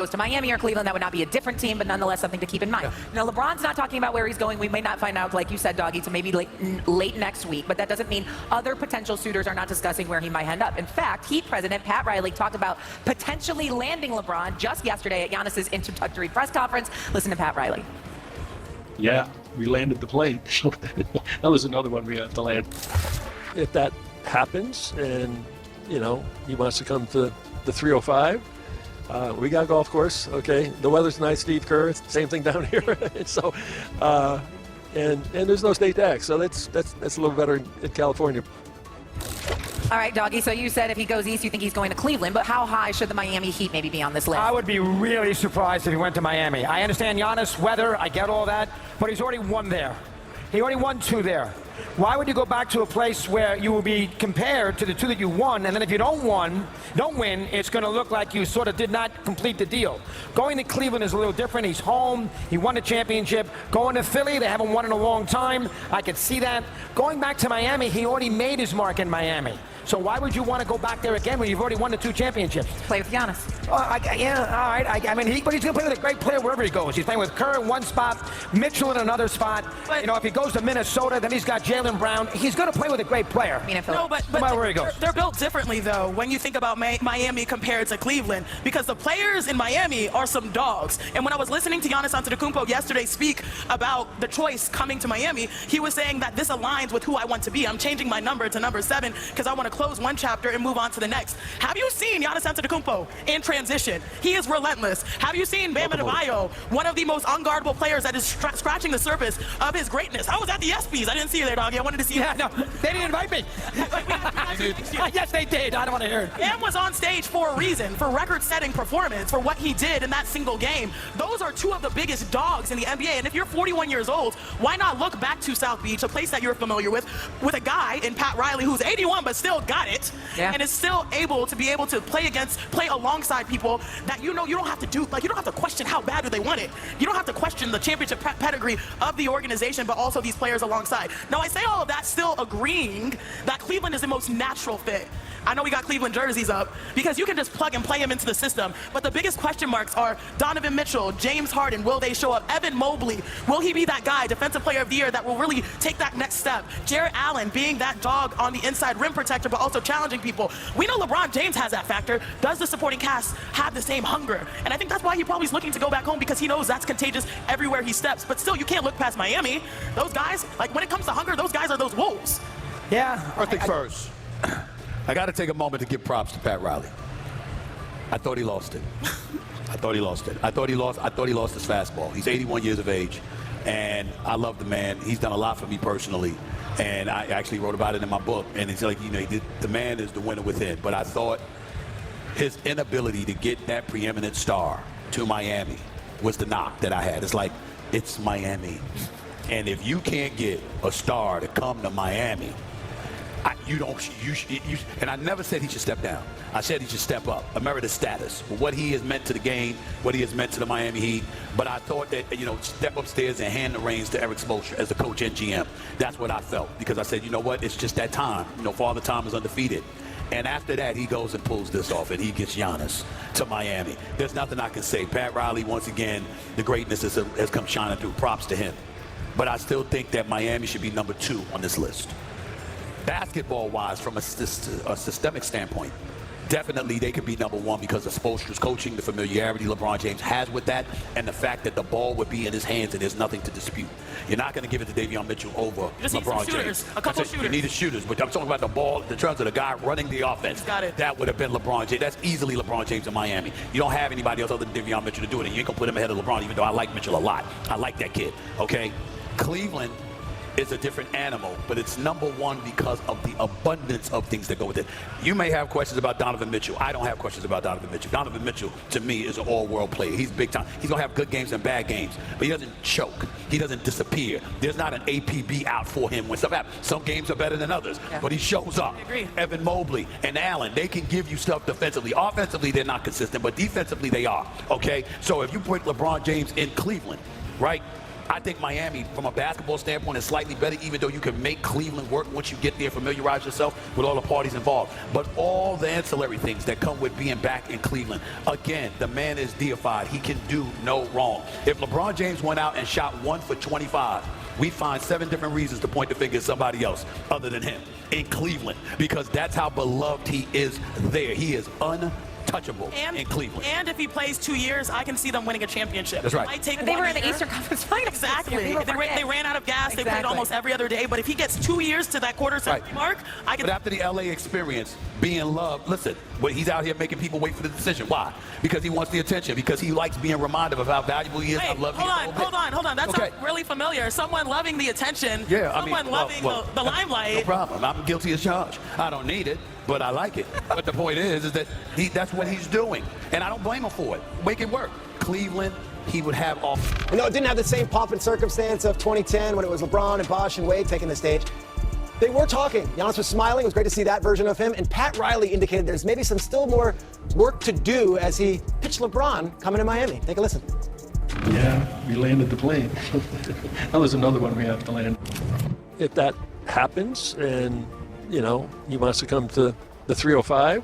goes to Miami or Cleveland, that would not be a different team, but nonetheless something to keep in mind. Yeah. Now, LeBron's not talking about where he's going. We may not find out, like you said, Doggy, to maybe late next week, but that doesn't mean other potential suitors are not discussing where he might end up. In fact, Heat president Pat Riley talked about potentially landing LeBron just yesterday at Giannis's introductory press conference. Listen to Pat Riley. Yeah, we landed the plane. That was another one we had to land. If that happens and, he wants to come to the 305, we got a golf course, okay. The weather's nice, Steve Kerr, same thing down here. So, and there's no state tax, so that's a little better in California. All right, Doggy, so you said if he goes east, you think he's going to Cleveland, but how high should the Miami Heat maybe be on this list? I would be really surprised if he went to Miami. I understand Giannis, weather, I get all that, but he's already won there. He already won 2 there. Why would you go back to a place where you will be compared to the 2 that you won, and then if you don't win, it's going to look like you sort of did not complete the deal. Going to Cleveland is a little different. He's home. He won the championship. Going to Philly, they haven't won in a long time. I could see that. Going back to Miami, he already made his mark in Miami. So why would you want to go back there again when you've already won the 2 championships? Play with Giannis. Yeah, all right. But he's going to play with a great player wherever he goes. He's playing with Kerr in one spot, Mitchell in another spot. But, if he goes to Minnesota, then he's got Jaylen Brown. He's going to play with a great player. No, but no matter where he goes. They're built differently, though, when you think about Miami compared to Cleveland, because the players in Miami are some dogs. And when I was listening to Giannis Antetokounmpo yesterday speak about the choice coming to Miami, he was saying that this aligns with who I want to be. I'm changing my number to number 7 because I want to close one chapter and move on to the next. Have you seen Giannis Antetokounmpo in transition? He is relentless. Have you seen Bam Adebayo, one of the most unguardable players that is scratching the surface of his greatness? I was at the ESPYs. I didn't see you there, Doggy. I wanted to see you. Yeah, no, they didn't invite me. Yes, they did. I don't want to hear it. Bam was on stage for a reason, for record-setting performance, for what he did in that single game. Those are 2 of the biggest dogs in the NBA. And if you're 41 years old, why not look back to South Beach, a place that you're familiar with a guy in Pat Riley who's 81 but still got it, and is still able to play alongside people that you don't have to do, you don't have to question how bad do they want it. You don't have to question the championship pedigree of the organization, but also these players alongside. Now, I say all of that still agreeing that Cleveland is the most natural fit. I know we got Cleveland jerseys up because you can just plug and play him into the system. But the biggest question marks are Donovan Mitchell, James Harden, will they show up? Evan Mobley, will he be that guy, defensive player of the year, that will really take that next step? Jarrett Allen being that dog on the inside rim protector, but also challenging people. We know LeBron James has that factor. Does the supporting cast have the same hunger? And I think that's why he probably is looking to go back home, because he knows that's contagious everywhere he steps. But still, you can't look past Miami. Those guys, when it comes to hunger, those guys are those wolves. Yeah. I think first, I got to take a moment to give props to Pat Riley. I thought he lost it. I thought he lost his fastball. He's 81 years of age, and I love the man. He's done a lot for me personally, and I actually wrote about it in my book. And it's like, the man is the winner within. But I thought his inability to get that preeminent star to Miami was the knock that I had. It's like, it's Miami. And if you can't get a star to come to Miami, and I never said he should step down. I said he should step up, emeritus status, what he has meant to the game, what he has meant to the Miami Heat. But I thought that, step upstairs and hand the reins to Eric Spoelstra as the coach and GM. That's what I felt, because I said, you know what, it's just that time. Father Time is undefeated. And after that, he goes and pulls this off, and he gets Giannis to Miami. There's nothing I can say. Pat Riley, once again, the greatness has come shining through. Props to him. But I still think that Miami should be number 2 on this list. Basketball-wise, from a systemic standpoint, definitely they could be number 1 because of Spoelstra's coaching, the familiarity LeBron James has with that, and the fact that the ball would be in his hands and there's nothing to dispute. You're not going to give it to Davion Mitchell over LeBron James. A couple shooters. You need the shooters, but I'm talking about the ball in terms of the guy running the offense. Got it. That would have been LeBron James. That's easily LeBron James in Miami. You don't have anybody else other than Davion Mitchell to do it, and you ain't going to put him ahead of LeBron, even though I like Mitchell a lot. I like that kid, okay? Cleveland is a different animal, but it's number 1 because of the abundance of things that go with it. You may have questions about Donovan Mitchell. I don't have questions about Donovan Mitchell. Donovan Mitchell, to me, is an all-world player. He's big time. He's going to have good games and bad games, but he doesn't choke. He doesn't disappear. There's not an APB out for him when stuff happens. Some games are better than others, but he shows up. I agree. Evan Mobley and Allen, they can give you stuff defensively. Offensively, they're not consistent, but defensively, they are, okay? So if you put LeBron James in Cleveland, right? I think Miami, from a basketball standpoint, is slightly better, even though you can make Cleveland work once you get there, familiarize yourself with all the parties involved. But all the ancillary things that come with being back in Cleveland, again, the man is deified. He can do no wrong. If LeBron James went out and shot 1 for 25, we find 7 different reasons to point the finger at somebody else other than him in Cleveland, because that's how beloved he is there. He is untouchable in Cleveland. And if he plays 2 years, I can see them winning a championship. That's right. It might take They 1 were in the year. Eastern Conference Finals. Exactly. They ran out of gas. They played almost every other day. But if he gets 2 years to that quarter-century mark, I can. But after the LA experience, being loved, listen, but he's out here making people wait for the decision. Why? Because he wants the attention. Because he likes being reminded of how valuable he is. Wait, hold on. That sounds really familiar. Someone loving the attention. Yeah, someone loving the limelight. No problem. I'm guilty as charged. I don't need it, but I like it. But the point is that that's what he's doing. And I don't blame him for it. Make it work. Cleveland, he would have off. You know, it didn't have the same pomp and circumstance of 2010 when it was LeBron and Bosh and Wade taking the stage. They were talking. Giannis was smiling. It was great to see that version of him. And Pat Riley indicated there's maybe some still more work to do as he pitched LeBron coming to Miami. Take a listen. Yeah, we landed the plane. That was another one we have to land. If that happens and, you know, he wants to come to the 305,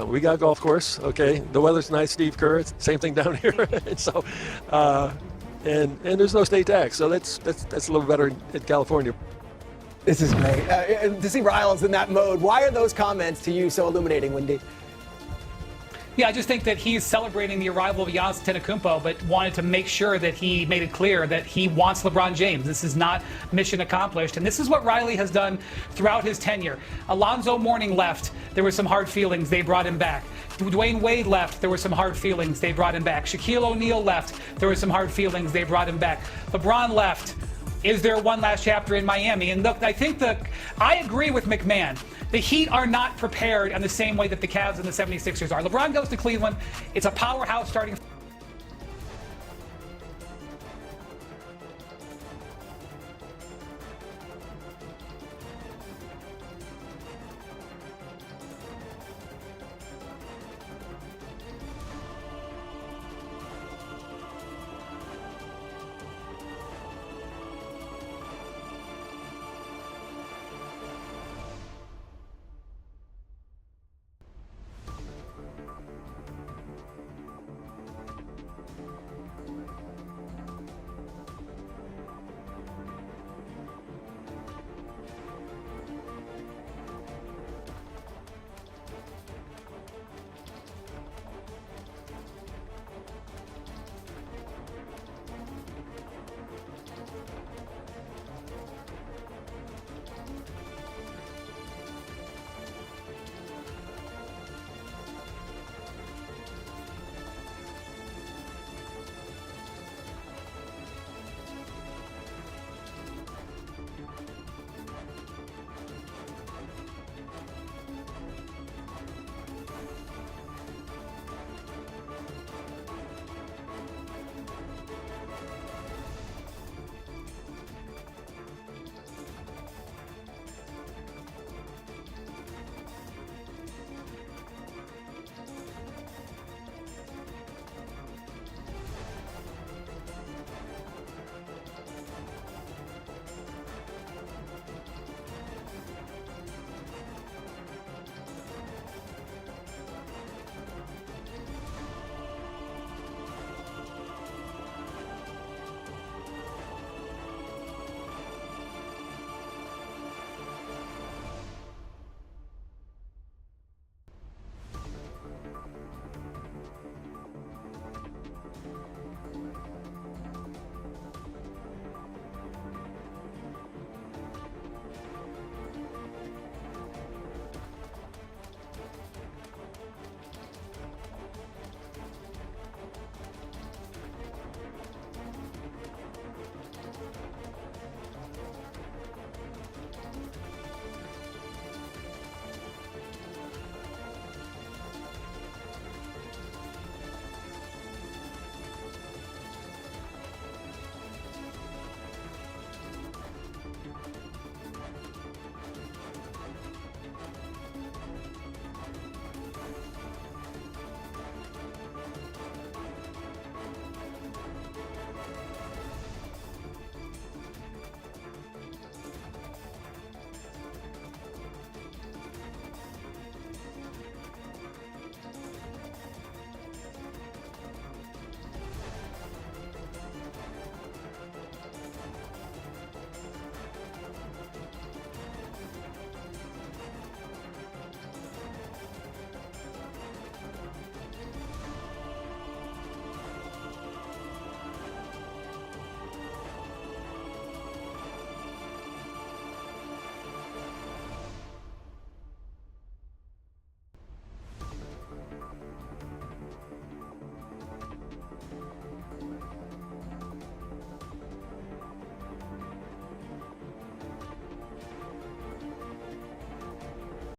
we got a golf course, okay? The weather's nice, Steve Kerr, same thing down here. So, and there's no state tax, so that's a little better in California. This is great. To see Riles in that mode, why are those comments to you so illuminating, Wendy? Yeah, I just think that he's celebrating the arrival of Giannis Antetokounmpo, but wanted to make sure that he made it clear that he wants LeBron James. This is not mission accomplished, and this is what Riley has done throughout his tenure. Alonzo Mourning left. There were some hard feelings. They brought him back. Dwayne Wade left. There were some hard feelings. They brought him back. Shaquille O'Neal left. There were some hard feelings. They brought him back. LeBron left. Is there one last chapter in Miami? And look, I think I agree with McMahon. The Heat are not prepared in the same way that the Cavs and the 76ers are. LeBron goes to Cleveland. It's a powerhouse starting.